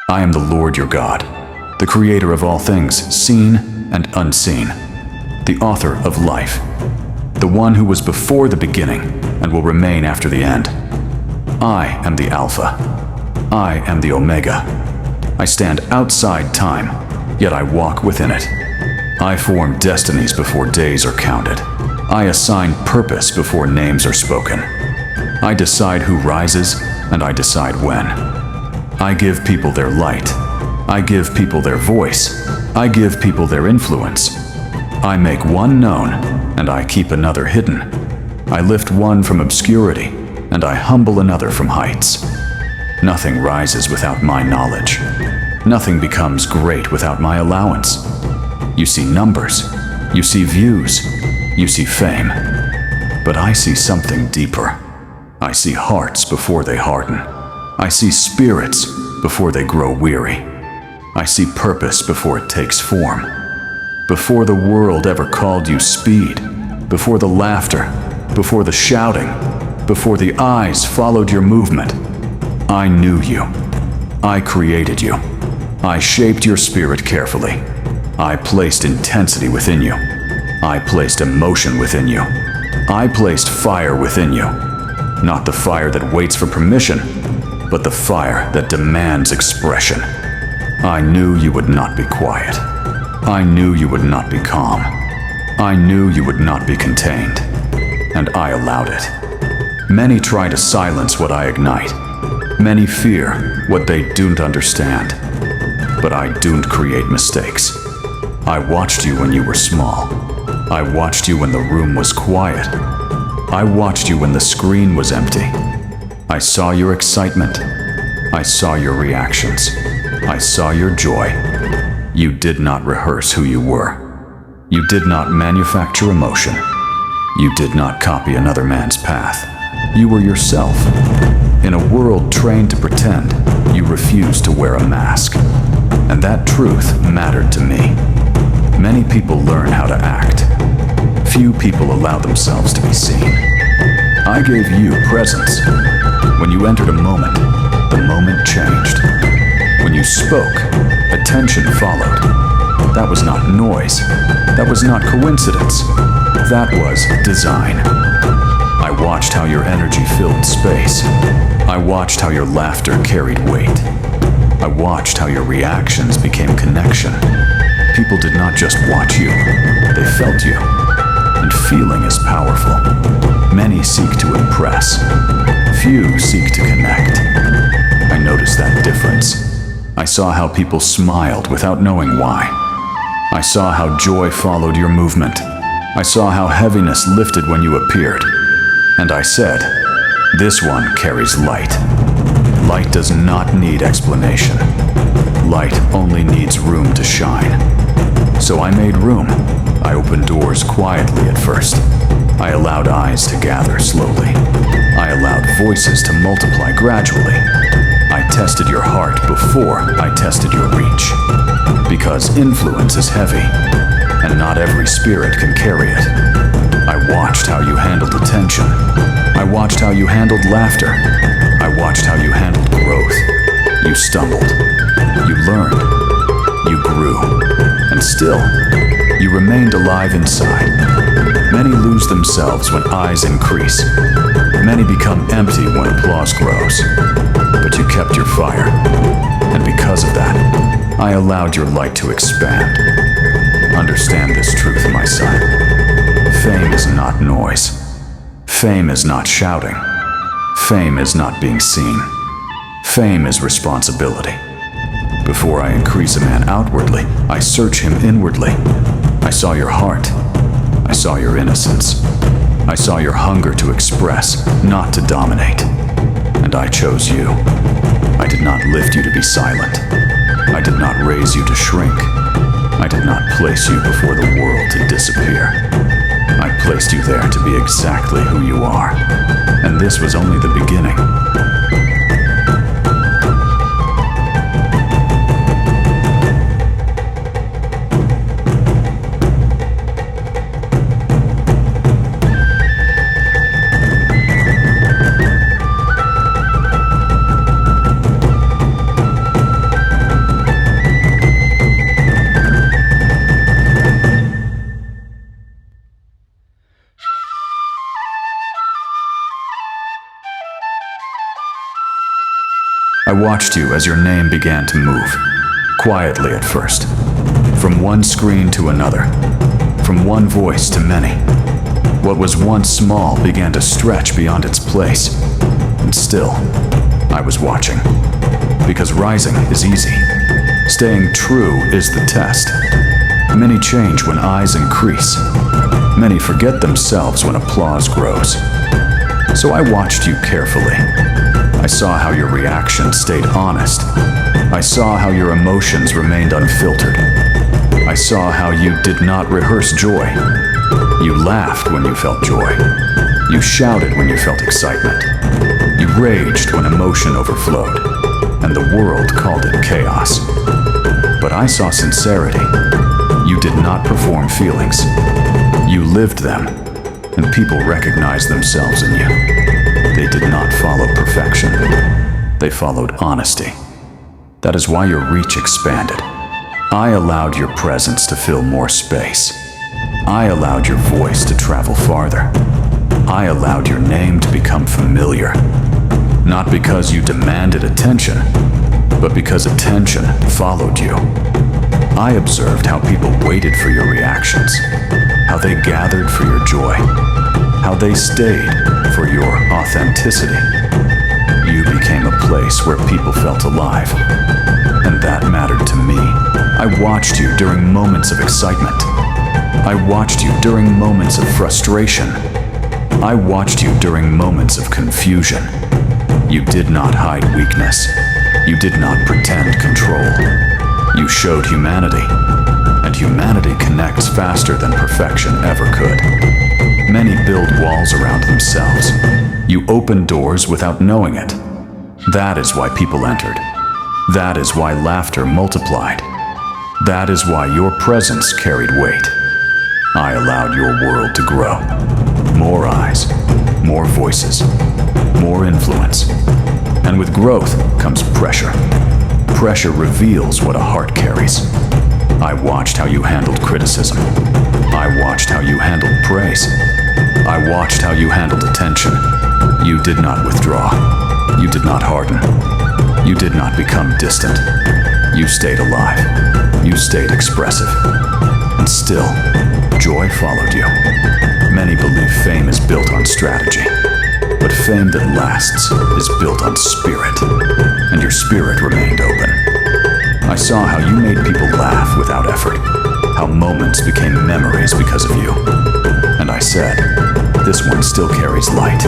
I am the Lord your God, the creator of all things, seen and unseen, the author of life, the one who was before the beginning and will remain after the end. I am the Alpha. I am the Omega. I stand outside time, yet I walk within it. I form destinies before days are counted. I assign purpose before names are spoken. I decide who rises, and I decide when. I give people their light. I give people their voice. I give people their influence. I make one known, and I keep another hidden. I lift one from obscurity, and I humble another from heights. Nothing rises without my knowledge. Nothing becomes great without my allowance. You see numbers. You see views. You see fame. But I see something deeper. I see hearts before they harden. I see spirits before they grow weary. I see purpose before it takes form. Before the world ever called you speed, before the laughter, before the shouting, before the eyes followed your movement, I knew you. I created you. I shaped your spirit carefully. I placed intensity within you. I placed emotion within you. I placed fire within you. Not the fire that waits for permission, but the fire that demands expression. I knew you would not be quiet. I knew you would not be calm. I knew you would not be contained. And I allowed it. Many try to silence what I ignite. Many fear what they don't understand. But I don't create mistakes. I watched you when you were small. I watched you when the room was quiet. I watched you when the screen was empty. I saw your excitement. I saw your reactions. I saw your joy. You did not rehearse who you were. You did not manufacture emotion. You did not copy another man's path. You were yourself. In a world trained to pretend, you refused to wear a mask. And that truth mattered to me. Many people learn how to act. Few people allow themselves to be seen. I gave you presence. When you entered a moment, the moment changed. When you spoke, attention followed. That was not noise. That was not coincidence. That was design. I watched how your energy filled space. I watched how your laughter carried weight. I watched how your reactions became connection. People did not just watch you, they felt you. And feeling is powerful. Many seek to impress. Few seek to connect. I noticed that difference. I saw how people smiled without knowing why. I saw how joy followed your movement. I saw how heaviness lifted when you appeared. And I said, this one carries light. Light does not need explanation. Light only needs room to shine. So I made room. I opened doors quietly at first. I allowed eyes to gather slowly. I allowed voices to multiply gradually. I tested your heart before I tested your reach. Because influence is heavy, and not every spirit can carry it. I watched how you handled attention. I watched how you handled laughter. I watched how you handled growth. You stumbled. You learned. You grew. And still, you remained alive inside. Many lose themselves when eyes increase. Many become empty when applause grows. But you kept your fire. And because of that, I allowed your light to expand. Understand this truth, my son. Fame is not noise. Fame is not shouting. Fame is not being seen. Fame is responsibility. Before I increase a man outwardly, I search him inwardly. I saw your heart. I saw your innocence. I saw your hunger to express, not to dominate. And I chose you. I did not lift you to be silent. I did not raise you to shrink. I did not place you before the world to disappear. I placed you there to be exactly who you are. And this was only the beginning. I watched you as your name began to move, quietly at first, from one screen to another, from one voice to many. What was once small began to stretch beyond its place, and still, I was watching. Because rising is easy. Staying true is the test. Many change when eyes increase. Many forget themselves when applause grows. So I watched you carefully. I saw how your reaction stayed honest. I saw how your emotions remained unfiltered. I saw how you did not rehearse joy. You laughed when you felt joy. You shouted when you felt excitement. You raged when emotion overflowed, and the world called it chaos. But I saw sincerity. You did not perform feelings. You lived them, and people recognized themselves in you. They did not follow perfection. They followed honesty. That is why your reach expanded. I allowed your presence to fill more space. I allowed your voice to travel farther. I allowed your name to become familiar. Not because you demanded attention, but because attention followed you. I observed how people waited for your reactions, how they gathered for your joy, how they stayed for your authenticity. You became a place where people felt alive, and that mattered to me. I watched you during moments of excitement. I watched you during moments of frustration. I watched you during moments of confusion. You did not hide weakness. You did not pretend control. You showed humanity, and humanity connects faster than perfection ever could. Many build walls around themselves. You opened doors without knowing it. That is why people entered. That is why laughter multiplied. That is why your presence carried weight. I allowed your world to grow. More eyes, more voices, more influence. And with growth comes pressure. Pressure reveals what a heart carries. I watched how you handled criticism. I watched how you handled praise. I watched how you handled attention. You did not withdraw. You did not harden. You did not become distant. You stayed alive. You stayed expressive. And still, joy followed you. Many believe fame is built on strategy, but fame that lasts is built on spirit, and your spirit remained open. I saw how you made people laugh without effort, how moments became memories because of you. And I said, this one still carries light.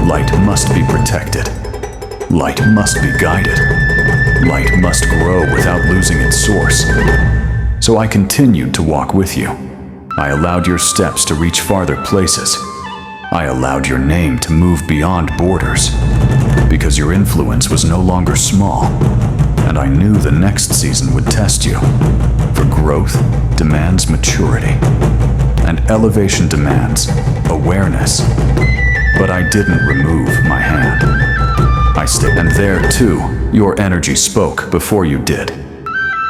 Light must be protected. Light must be guided. Light must grow without losing its source. So I continued to walk with you. I allowed your steps to reach farther places. I allowed your name to move beyond borders, because your influence was no longer small, and I knew the next season would test you. For growth demands maturity, and elevation demands awareness. But I didn't remove my hand. I stayed, and there too, your energy spoke before you did.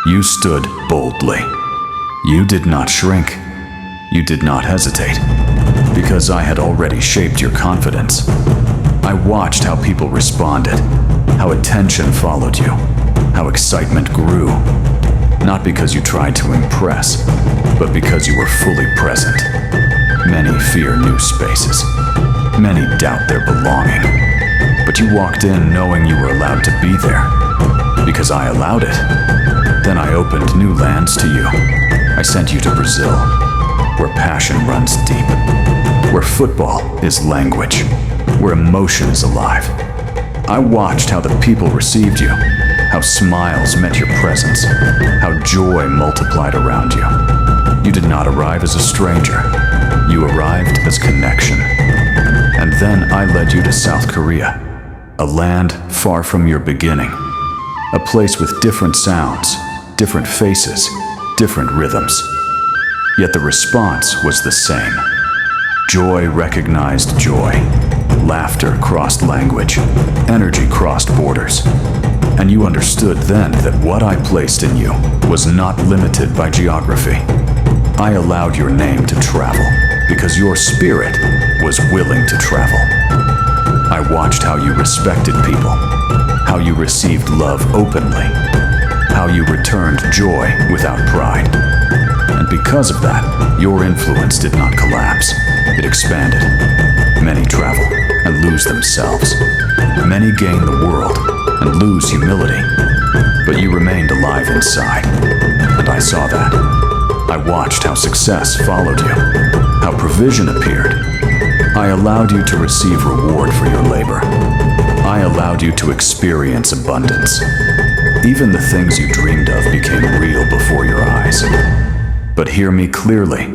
You stood boldly. You did not shrink. You did not hesitate, because I had already shaped your confidence. I watched how people responded, how attention followed you, how excitement grew. Not because you tried to impress, but because you were fully present. Many fear new spaces. Many doubt their belonging. But you walked in knowing you were allowed to be there, because I allowed it. Then I opened new lands to you. I sent you to Brazil, where passion runs deep, where football is language, where emotion is alive. I watched how the people received you, how smiles met your presence, how joy multiplied around you. You did not arrive as a stranger. You arrived as connection. And then I led you to South Korea, a land far from your beginning, a place with different sounds, different faces, different rhythms. Yet the response was the same. Joy recognized joy. Laughter crossed language. Energy crossed borders. And you understood then that what I placed in you was not limited by geography. I allowed your name to travel because your spirit was willing to travel. I watched how you respected people, how you received love openly, how you returned joy without pride. And because of that, your influence did not collapse, it expanded. Many travel and lose themselves. Many gain the world and lose humility. But you remained alive inside, and I saw that. I watched how success followed you, how provision appeared. I allowed you to receive reward for your labor. I allowed you to experience abundance. Even the things you dreamed of became real before your eyes. But hear me clearly.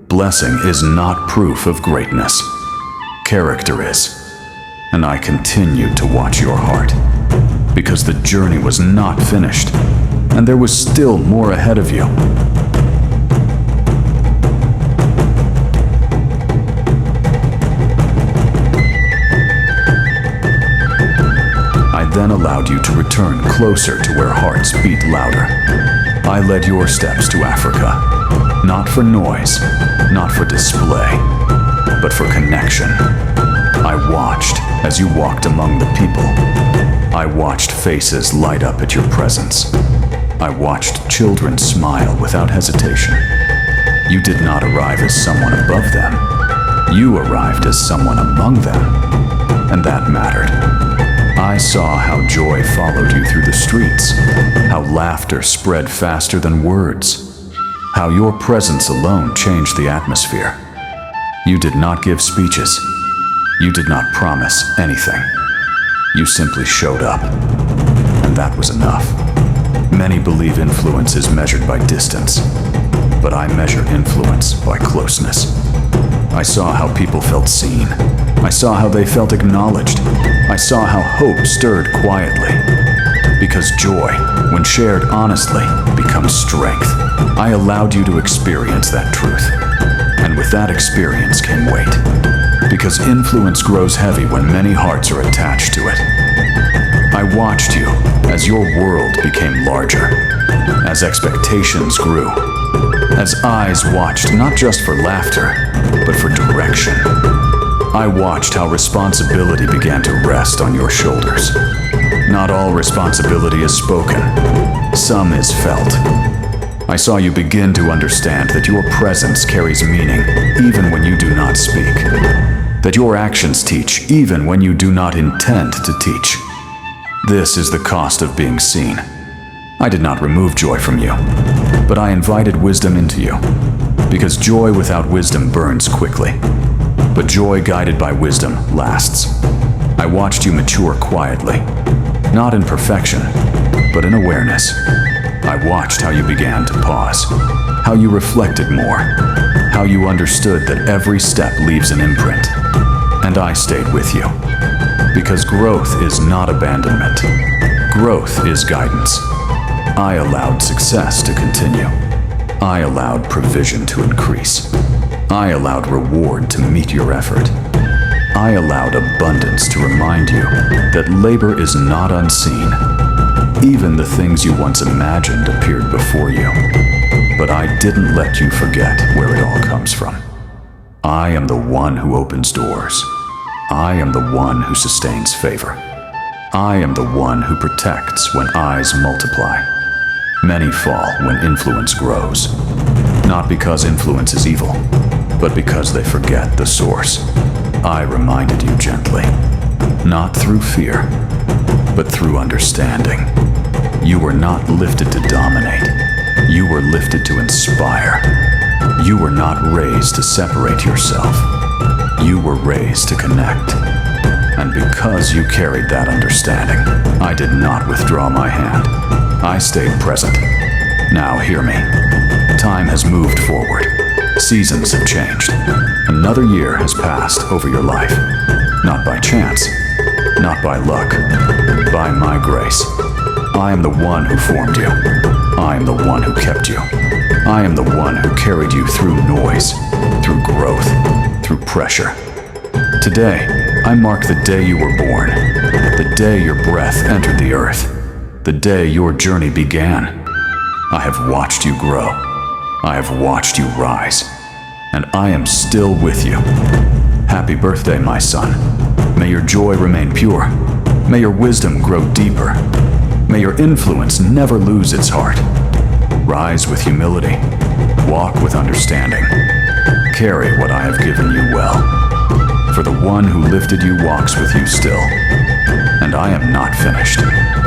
Blessing is not proof of greatness. Character is. And I continued to watch your heart, because the journey was not finished, and there was still more ahead of you. I then allowed you to return closer to where hearts beat louder. I led your steps to Africa, not for noise, not for display, but for connection. I watched as you walked among the people. I watched faces light up at your presence. I watched children smile without hesitation. You did not arrive as someone above them. You arrived as someone among them, and that mattered. I saw how joy followed you through the streets, how laughter spread faster than words, how your presence alone changed the atmosphere. You did not give speeches. You did not promise anything. You simply showed up, and that was enough. Many believe influence is measured by distance, but I measure influence by closeness. I saw how people felt seen. I saw how they felt acknowledged. I saw how hope stirred quietly. Because joy, when shared honestly, becomes strength. I allowed you to experience that truth. And with that experience came weight. Because influence grows heavy when many hearts are attached to it. I watched you as your world became larger, as expectations grew, as eyes watched not just for laughter, but for direction. I watched how responsibility began to rest on your shoulders. Not all responsibility is spoken, some is felt. I saw you begin to understand that your presence carries meaning even when you do not speak. That your actions teach even when you do not intend to teach. This is the cost of being seen. I did not remove joy from you, but I invited wisdom into you. Because joy without wisdom burns quickly, but joy guided by wisdom lasts. I watched you mature quietly, not in perfection, but in awareness. I watched how you began to pause, how you reflected more, how you understood that every step leaves an imprint. And I stayed with you. Because growth is not abandonment. Growth is guidance. I allowed success to continue. I allowed provision to increase. I allowed reward to meet your effort. I allowed abundance to remind you that labor is not unseen. Even the things you once imagined appeared before you. But I didn't let you forget where it all comes from. I am the one who opens doors. I am the one who sustains favor. I am the one who protects when eyes multiply. Many fall when influence grows. Not because influence is evil, but because they forget the source. I reminded you gently, not through fear, but through understanding. You were not lifted to dominate. You were lifted to inspire. You were not raised to separate yourself. You were raised to connect. And because you carried that understanding, I did not withdraw my hand. I stayed present. Now hear me. Time has moved forward. Seasons have changed. Another year has passed over your life. Not by chance, not by luck, by my grace. I am the one who formed you. I am the one who kept you. I am the one who carried you through noise, through growth, through pressure. Today, I mark the day you were born, the day your breath entered the earth, the day your journey began. I have watched you grow. I have watched you rise. And I am still with you. Happy birthday, my son. May your joy remain pure. May your wisdom grow deeper. May your influence never lose its heart. Rise with humility. Walk with understanding. Carry what I have given you well. For the one who lifted you walks with you still. And I am not finished.